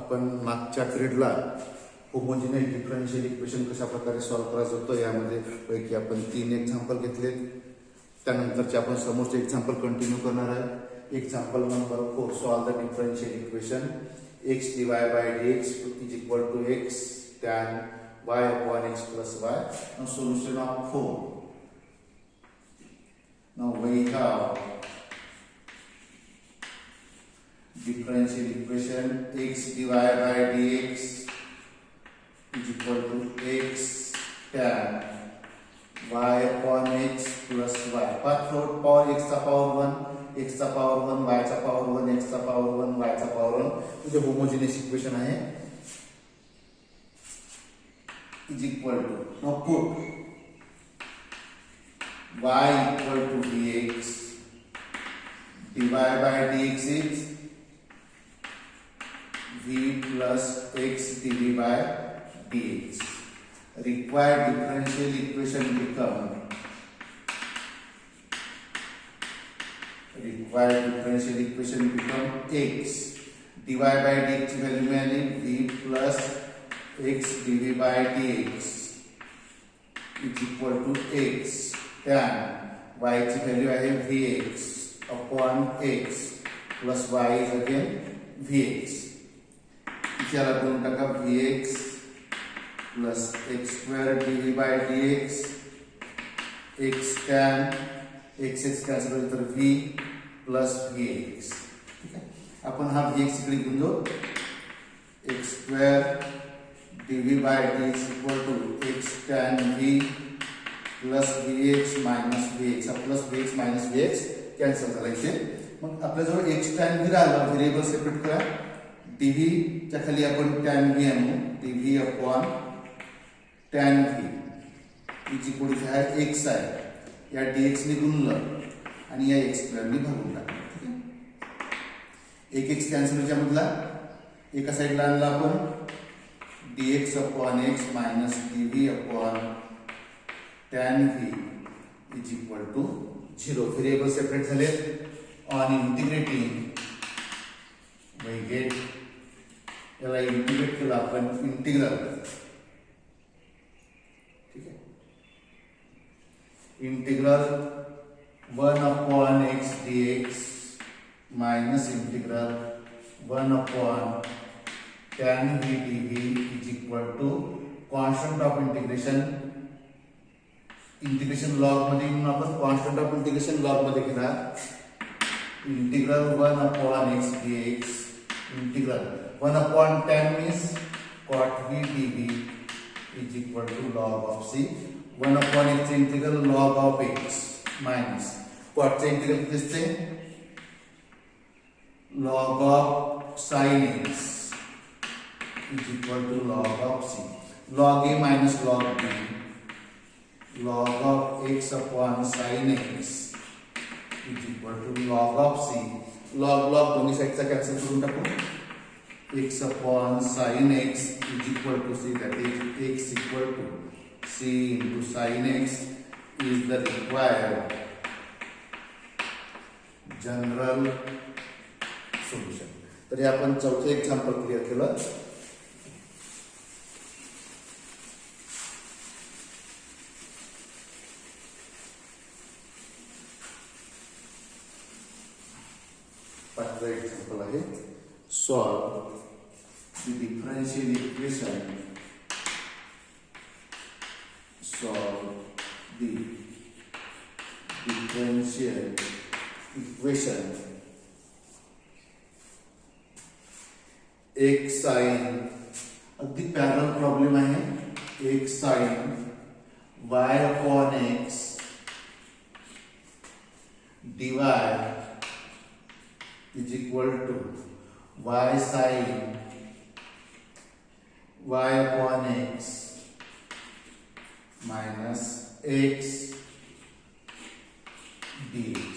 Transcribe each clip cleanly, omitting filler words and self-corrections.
आपण मागच्या पिरियडला homogeneous differential equation कशा प्रकारे सॉल्व्ह करायचं होतं यामध्ये पैकी आपण 3 एक्झाम्पल घेतले. त्यानंतरचे आपण समोरचे एक्झाम्पल कंटिन्यू करणार आहे. Example number 4, solve the differential equation x divided by dx is equal to x tan y upon x plus y. Now solution of 4. Now we have differential equation x divided by dx is equal to x tan y upon x plus y. Power x चा power 1, x चा power 1, y चा power 1, x चा power 1, y चा power 1. म्हणजे homogeneous equation आहे. is equal to, now put y equal to dx divided by dx is v plus x dv by dx. Required differential equation become x divided by dx ची value मिळाली v plus x dv by dx is equal to x tan y ची value आहे vx upon x plus y is again vx. इथे दोन टाका vx plus x square dv by dx x tan x cancel होईल तर v plus vx. ठीक आहे, आपण हा vx इकडे घेऊन जाऊ. x square dv by dx equal to x tan v plus vx minus vx. हा plus vx minus vx cancel झाला इथे. मग आपल्याजवळ x tan v राहिला, व्हेरिएबल सेपरेट करा. dv च्या खाली आपण tan v आणू, dv upon tan v हिची पुढे आहे x आहे, या dx ने गुणलं आणि या x स्क्वेअर ने भागून टाकलं. ठीक आहे, एक x कॅन्सल होच्या मधला एका साइडला आणला आपण dx upon x minus dv upon tan v is equal to 0. Variable separate झाले. ऑन इंटिग्रेटिंग we get, याला इंटिग्रेट केलं आपण इंटिग्रल. ठीक आहे, integral 1 upon x dx minus integral 1 upon tan v dv is equal to constant of integration. Integration log मध्ये म्हणून आपण constant of integration log मध्ये घेणार. Integral 1 upon x dx, integral 1 upon tan means cot v dv is equal to log of c. 1 upon x integral log of x minus cot चे integral किती असते log of sin x is equal to log of c. log a minus log b, log of x upon sin x is equal to log of c. log दोन्ही साइडचा cancel करून टाकू. x upon sin x is equal to c, that is x equal to c into sin x is the required general solution. तर हे आपण चौथे example clear केलं. पाचवं example आहे solve the differential equation. Solve the differential equation x sin, अगदी parallel problem आहे. x sin y upon x dy is equal to y sin y upon x minus x dx.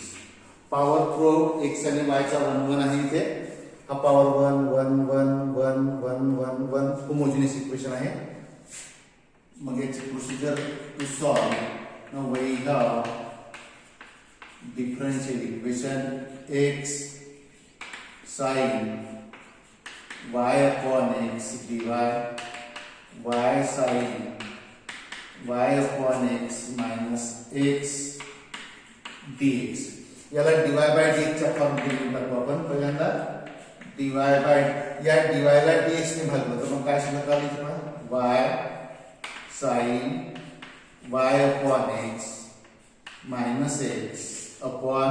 Power through x आणि y चा 1 1 आहे इथे. हा power 1 1 1 1 1 1 1 homogeneous equation आहे. मग याची procedure to solve. Now we have differential equation x sin y upon x dy y sin y upon x minus x dx. याला dy by dx चा फॉर्म घेऊन टाकू आपण. पहिल्यांदा dy by या dy ला dx ने भागलं तर मग काय शिल्लक राहिली तुम्हाला y sin y upon x minus x upon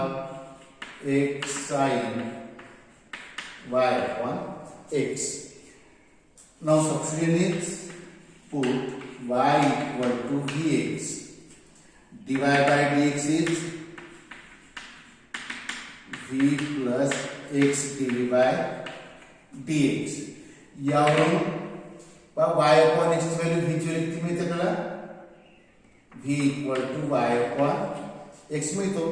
x sin y upon x. Now substitute put y equal to vx. dy by dx is v plus x dv by dx. यावरून y upon x ची value v ची value किती मिळते आपल्याला v equal to y upon x मिळतो.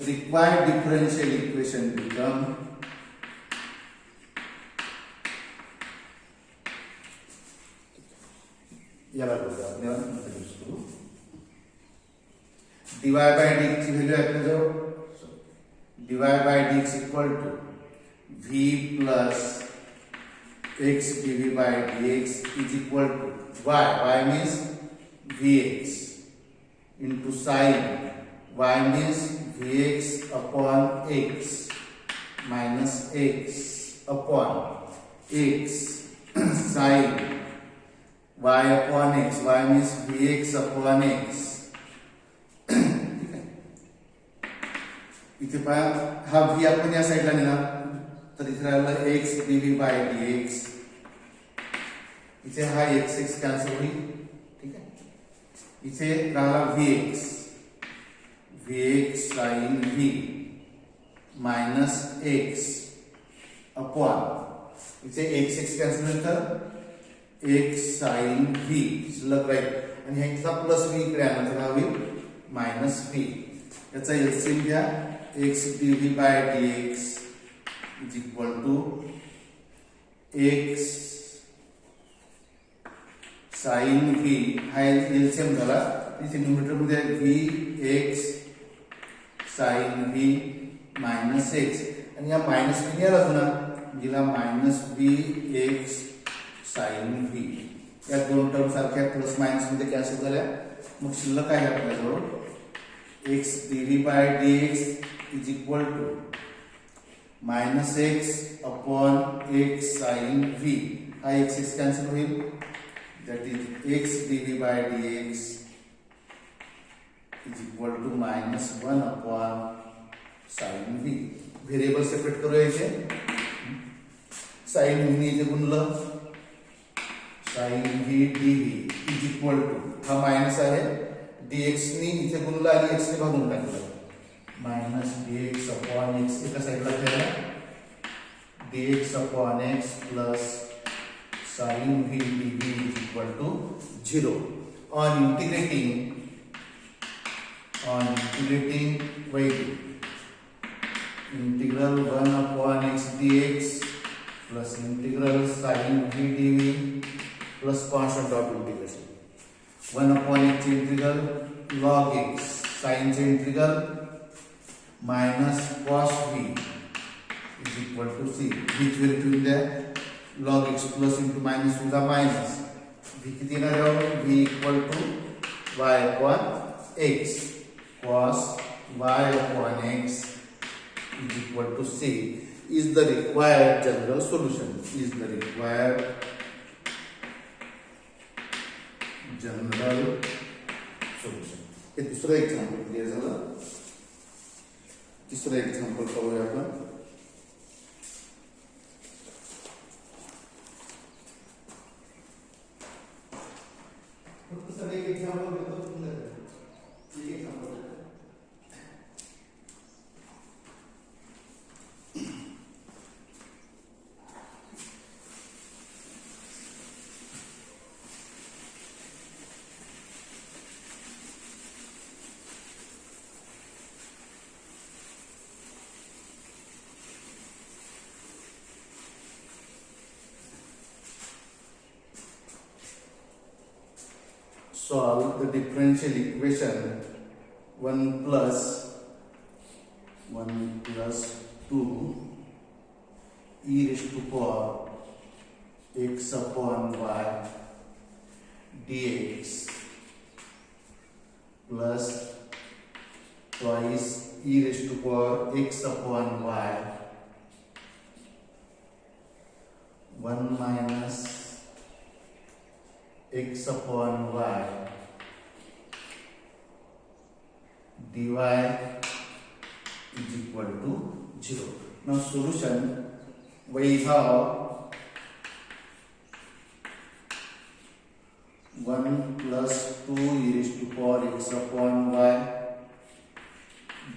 Required differential equation become याला बघा आपण इंट्रोड्यूस करू. dy by dx ची व्हॅल्यू आहे आपल्याजवळ dy by dx equal to v plus x dv by dx is equal to y means vx into sin y means vx upon x minus x upon x sin y upon x y means vx upon x. इथे पहा हा v आपण या साइडला नेला तर इथे राहिला x dv by dx. इथे हा x x कॅन्सल होईल. ठीक आहे. इथे राहिला vx sin v minus x upon इथे x x कॅन्सल होईल तर x sin v शिल्लक राहील आणि ह्याचा प्लस v इकडे आणला तर हा होईल मायनस v. याचा एलसीएम घ्या x dv by dx is equal to x sin v हा एलसीएम झाला. इथे न्यूमरेटर मध्ये v x sin v minus x आणि या मायनस v याला होणार जिला minus v x sin v. या दोन टर्म सारख्या प्लस मायनस मध्ये कॅन्सल झाल्या. मग शिल्लक आहे आपल्याजवळ x dv by dx is equal to minus x upon x sin v. हा x x कॅन्सल होईल. that is x dv by dx is equal to minus 1 upon sin v. Variable separate करूया इथे. sin v ने इथे गुणलं sin v dv is equal to हा minus आहे dx ने इथे गुणलं आणि x ने भागून टाकलं मायनस dx upon x एका साइडला ठेवला dx upon x plus sin v dv is equal to 0. On integrating value integral 1 upon x dx plus integral sin v dv plus constant of integration 1 upon x integral log x sin चे integral minus cos v is equal to c. which will be there log x plus into minus to the minus v किती येणार आहे v equal to y upon x cos y upon x is equal to c is the required general solution. Is the required general solution. हे दुसरं example clear झालं. तिसरं example पाहूया आपण. फक्त सगळे एक्झाम्पल घेतो. एक example solve the differential equation 1 plus 2 e raised to power x upon y dx plus twice e raised to power x upon y 1 minus x upon y dy is equal to 0. Now solution, we have 1 plus 2 e raised to power x upon y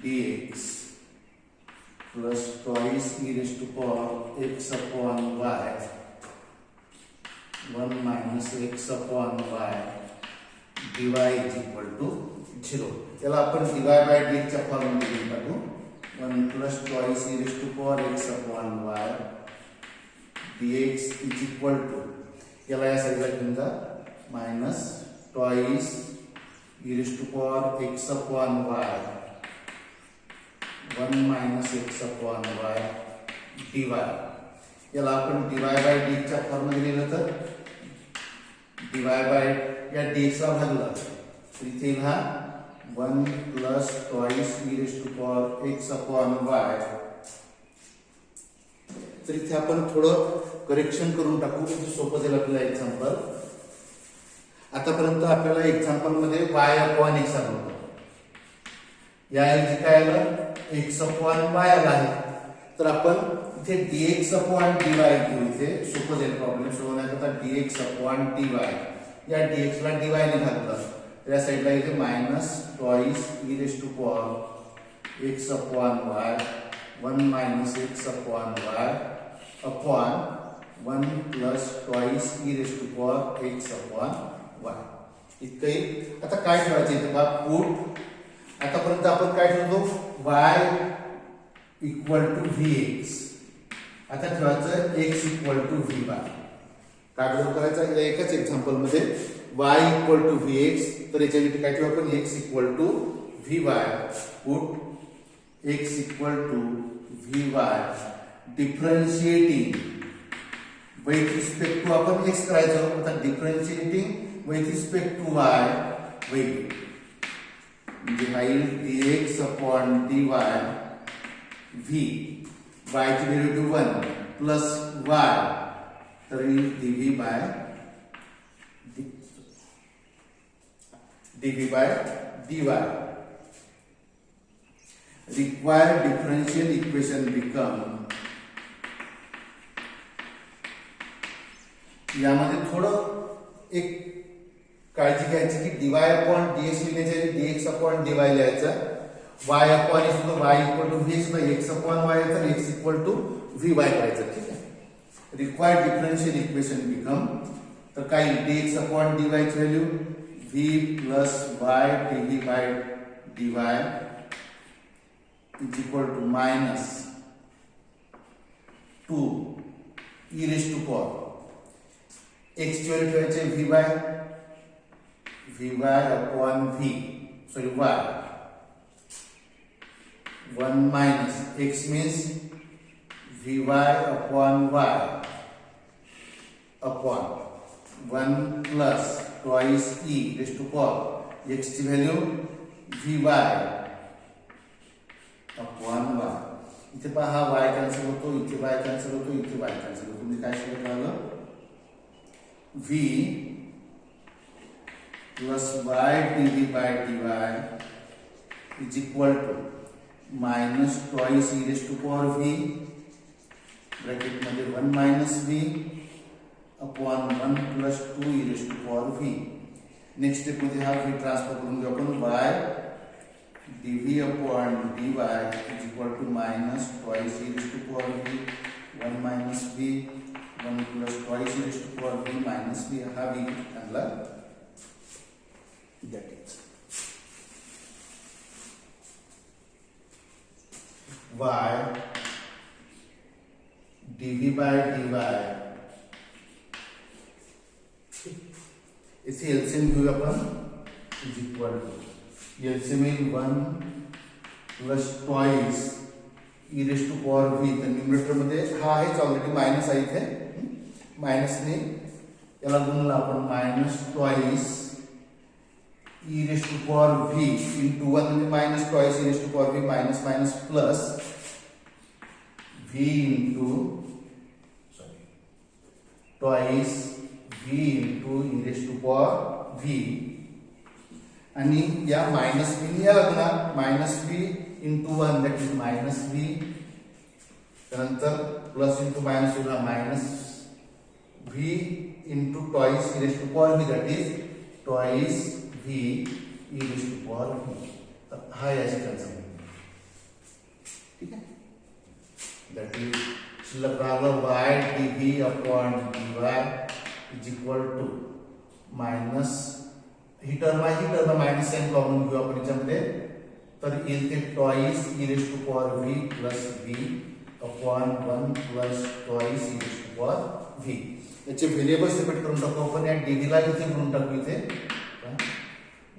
dx plus twice e raised to power x upon y 1 minus x upon y dy is equal to 0. याला आपण dy by dx च्या form मध्ये घेऊन टाकू. 1 plus twice e raised to power x upon y dx is equal to, याला या साईडला घेऊन जा, minus twice e raised to power x upon y 1 minus x upon y dy. याला आपण dy by dx च्या फॉर्म मध्ये लिहिलं तर dy by या dx ला भागलं तर इथे हा 1 plus twice e raised to power x upon y. तर इथे आपण थोडं करेक्शन करून टाकू म्हणजे सोपं जाईल आपल्याला एक्झाम्पल. आतापर्यंत आपल्याला एक्झाम्पल मध्ये y upon x आलं होतं. या ऐवजी काय आलं, x upon y आला आहे. तर आपण इथे dx upon dy घेऊ. इथे सोपं जाईल प्रॉब्लेम सोडवण्याकरता dx upon dy. या dx ला dy ने घातलं तर या साईडला इथे minus twice e raised to power x upon y 1 minus x upon y upon 1 plus twice e raised to power x upon y. इतकं. आता काय ठेवायचं इथे बघा, पुट. आतापर्यंत आपण काय ठेवतो, y इक्वल टू vx. आता ठेवायचं x इक्वल टू vy. काय बदल करायचा या एकाच एक्झाम्पल मध्ये y इक्वल टू vx. तर याच्या इथे काय ठेवू आपण, x equal to vy. Put x equal to vy differentiating with respect to आपण x करायचं. आता differentiating with respect to y होईल म्हणजे राहील dx upon dy v y ची डेरिव्हेटिव्ह 1 प्लस y तर येईल dv by dy. Required differential equation become, यामध्ये थोडं एक काळजी घ्यायची की dy अपॉन dx लिहिण्याच्या ऐवजी dx अपॉन dy लिहायचं. y अपॉन x होतं y equal to vx by x upon y तर x इक्वल टू vy करायचं. ठीक आहे. रिक्वायर्ड डिफरन्शियल इक्वेशन बिकम, तर काय dx अपॉन dy ची value v plus y dv by dy is equal to minus 2 e raised to power x ची value ठेवायची vy upon v sorry y 1 minus x means vy upon y upon 1 plus twice e raised to power x ची value vy upon y. इथे पहा हा y cancel होतो, इथे y cancel होतो, इथे y कॅन्सल होतो. म्हणजे काय शिल्लक राहिलं, v plus y dv by dy is equal to minus twice e raise to power v bracket मध्ये 1 minus v upon 1 plus 2 e raise to power v. Next step मध्ये हा v ट्रान्सफर करून घेऊ आपण. y dv upon dy is equal to minus twice e raised to power v 1 minus v 1 plus twice e raised to power v minus v हा v आणला. that is y dv by dy इथे LCM घेऊया आपण is equal to LCM in 1 plus twice e raised to power v. तर numerator मध्ये हा आहेच already minus आहे इथे मायनसने याला गुणलं आपण minus twice e raise to power v into 1 म्हणजे minus twice e raise to power v minus minus plus v into twice v into e raise to power v आणि या मायनस व्ही याला गुणा minus v into 1 that is minus v त्यानंतर plus into minus होगा minus v into twice e raise to power v that is twice v e raise to power V तर हा याची concept ठीक आहे that is शिल्लक राहिलं y d v upon d y is equal to minus ही term minus sign problem घेऊ आपण याच्यामध्ये तर येईल ते twice e raise to power v plus v upon 1 plus twice e raise to power v याचे व्हेरिएबल सेपरेट करून टाकू आपण या डीव्ही ला इथे म्हणून टाकू इथे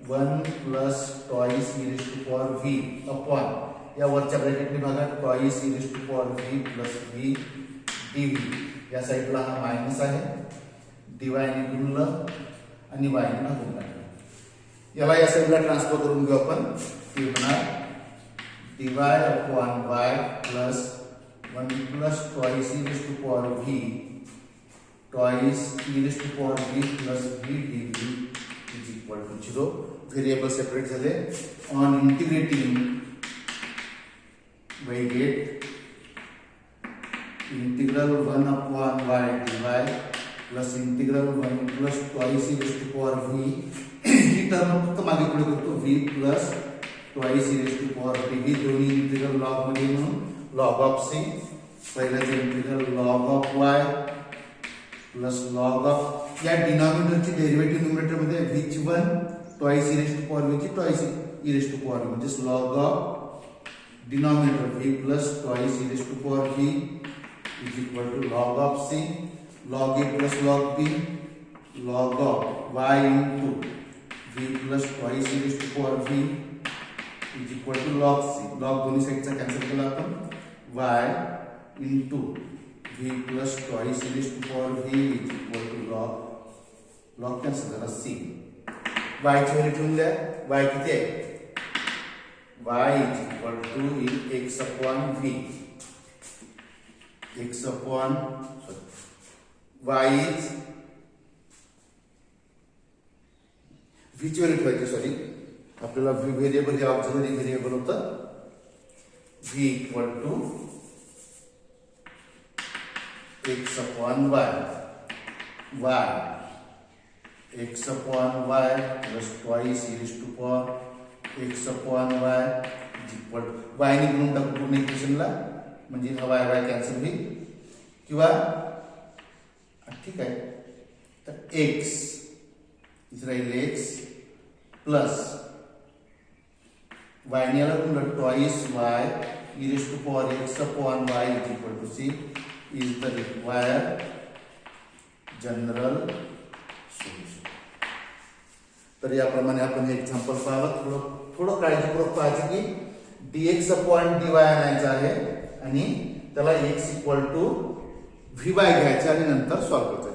1 plus twice e raise to power v upon या वरच्या ब्रॅकेटने भागा twice e raise to power v plus v dv या साइडला हा मायनस आहे डीवाय ने गुणलं आणि वाय ने भागून टाकलं याला या साइडला ट्रान्सफर करून घेऊ आपण ते होणार dy upon y plus 1 plus twice e raise to power v twice e raise to power v plus v dv is equal to 0 variable separate झाले on integrating we get integral 1 upon y dy plus integral 1 plus twice e raised to power v he term फक्त मागे पुढे करतो v plus twice e raised to power v ही दोन्ही integral log मध्ये म्हणून log of c पहिल्याचे integral log of y plus log of या डिनॉमिनेटरची derivative numerator मध्ये v1 twice e raised to power v ची twice e raised to power म्हणजे log of denominator v plus twice e raised to power v is equal to log of c log a plus log b log of y into v plus twice e raised to power v is equal to log c log दोन्ही साइडचा cancel केला आपण y into v plus twice e raised to power v is equal to log cancel झाला c y ची value ठेवून द्या y किती आहे y is equal to x upon v x upon y is v ची value ठेवायची sorry आपल्याला v variable हे ऑक्झिलरी व्हेरिएबल होतं v equal to x upon y y x upon y plus twice e raised to power x upon y is equal to y ने गुणून टाकू पूर्ण इक्वेशनला म्हणजे हा y y कॅन्सल होईल किंवा ठीक आहे तर x इथे राहील x प्लस y ने याला गुणलं twice y e raised to power x upon y is equal to c is the required general solution तर याप्रमाणे आपण हे एक्झाम्पल पाहिलं थोडं काळजीपूर्वक पाहायचं की dx अपॉन dy आणायचं आहे आणि त्याला x इक्वल टू vy घ्यायचं आणि नंतर सॉल्व्ह करायचं